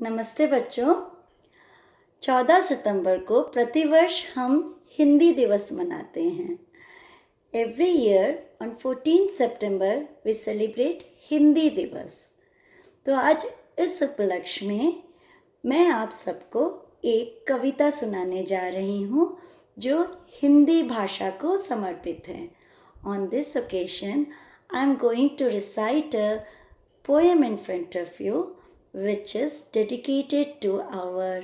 नमस्ते बच्चों। 14 सितंबर को प्रतिवर्ष हम हिंदी दिवस मनाते हैं। Every year on 14 September we celebrate Hindi Diwas. तो आज इस उपलक्ष्य में मैं आप सबको एक कविता सुनाने जा रही हूँ जो हिंदी भाषा को समर्पित है। On this occasion I am going to recite a poem in front of you which is dedicated to our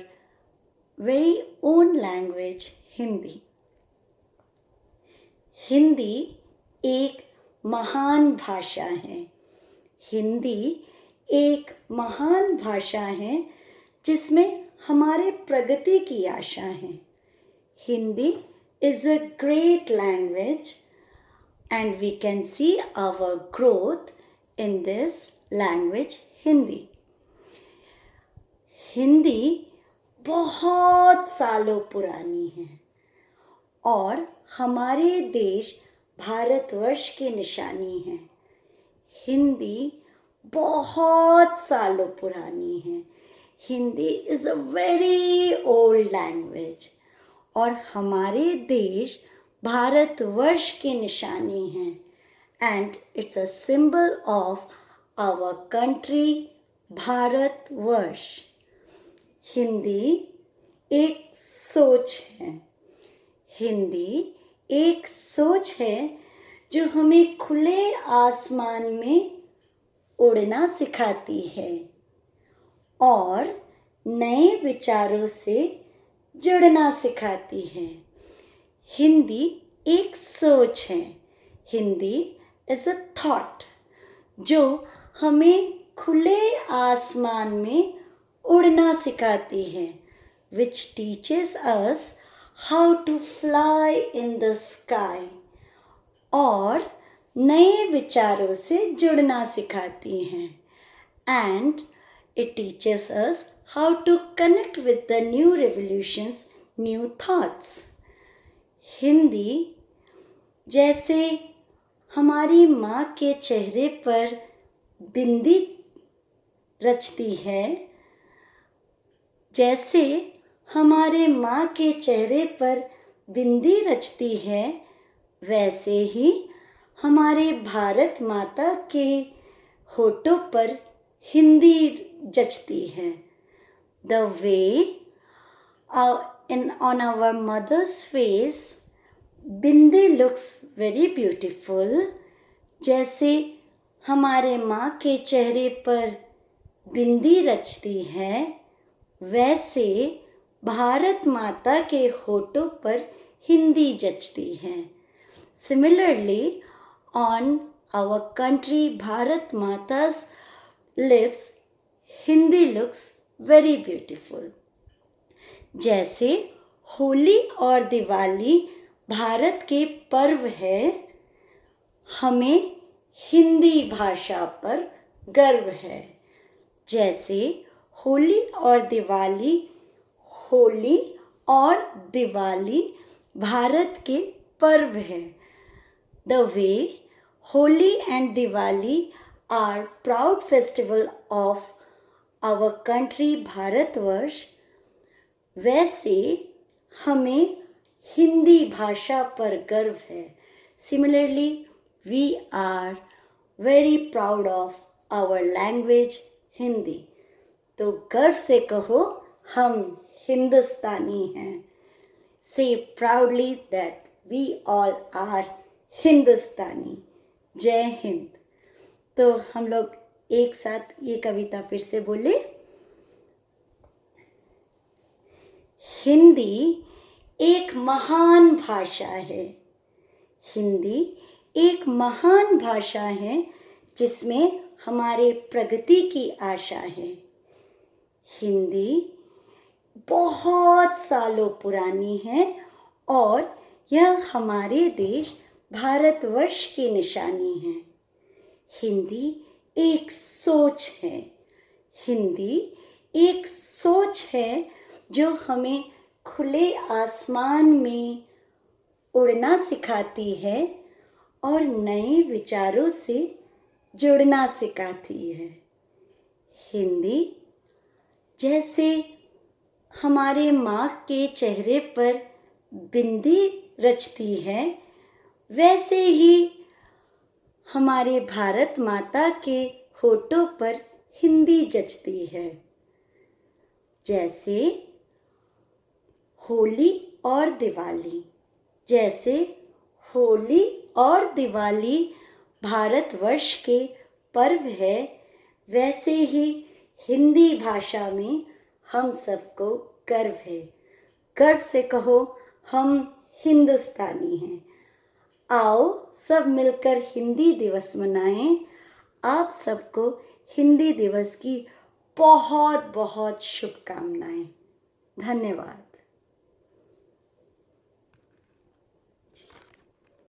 very own language Hindi. Hindi एक महान भाषा है। हिंदी एक महान भाषा है जिसमें हमारे प्रगति की आशा है। Hindi is a great language and we can see our growth in this language Hindi. Hindi बहुत सालों पुरानी है और हमारे देश भारतवर्ष की निशानी है। हिंदी बहुत सालों पुरानी है। Hindi is a very old language और हमारे देश भारतवर्ष की निशानी है and it's a symbol of our country Bharatvarsh. Hindi एक सोच है। हिंदी एक सोच है जो हमें खुले आसमान में उड़ना सिखाती है और नए विचारों से जुड़ना सिखाती है। हिंदी एक सोच है। हिंदी इज़ अ थॉट जो हमें खुले आसमान में उड़ना सिखाती है which teaches us how to fly in the sky और नए विचारों से जुड़ना सिखाती हैं and it teaches us how to connect with the new revolutions, new thoughts. Hindi जैसे हमारी माँ के चेहरे पर बिंदी रचती है, जैसे हमारे माँ के चेहरे पर बिंदी रचती है, वैसे ही हमारे भारत माता के होठों पर हिंदी जचती है। The way on our mother's face bindi looks very beautiful, जैसे हमारे माँ के चेहरे पर बिंदी रचती है, वैसे भारत माता के होठों पर हिंदी जचती है। Similarly, on our country Bharat Mata's lips, Hindi looks very beautiful. जैसे होली और दिवाली भारत के पर्व है, हमें हिंदी भाषा पर गर्व है। जैसे होली और दिवाली भारत के पर्व है। The way Holi and Diwali are proud festival of our country Bharatvarsh, वैसे हमें हिंदी भाषा पर गर्व है। Similarly, we are very proud of our language Hindi. तो गर्व से कहो हम हिंदुस्तानी हैं। Say proudly that we all are हिंदुस्तानी। जय हिंद। तो हम लोग एक साथ ये कविता फिर से बोले। हिंदी एक महान भाषा है। हिंदी एक महान भाषा है जिसमें हमारे प्रगति की आशा है। हिंदी बहुत सालों पुरानी है और यह हमारे देश भारतवर्ष की निशानी है। हिंदी एक सोच है। हिंदी एक सोच है जो हमें खुले आसमान में उड़ना सिखाती है और नए विचारों से जुड़ना सिखाती है। हिंदी जैसे हमारे माँ के चेहरे पर बिंदी रचती है, वैसे ही हमारे भारत माता के होठों पर हिंदी जचती है। जैसे होली और दिवाली, जैसे होली और दिवाली भारतवर्ष के पर्व है, वैसे ही हिंदी भाषा में हम सबको गर्व है। गर्व से कहो हम हिंदुस्तानी हैं। आओ सब मिलकर हिंदी दिवस मनाएं। आप सबको हिंदी दिवस की बहुत बहुत शुभकामनाएं। धन्यवाद।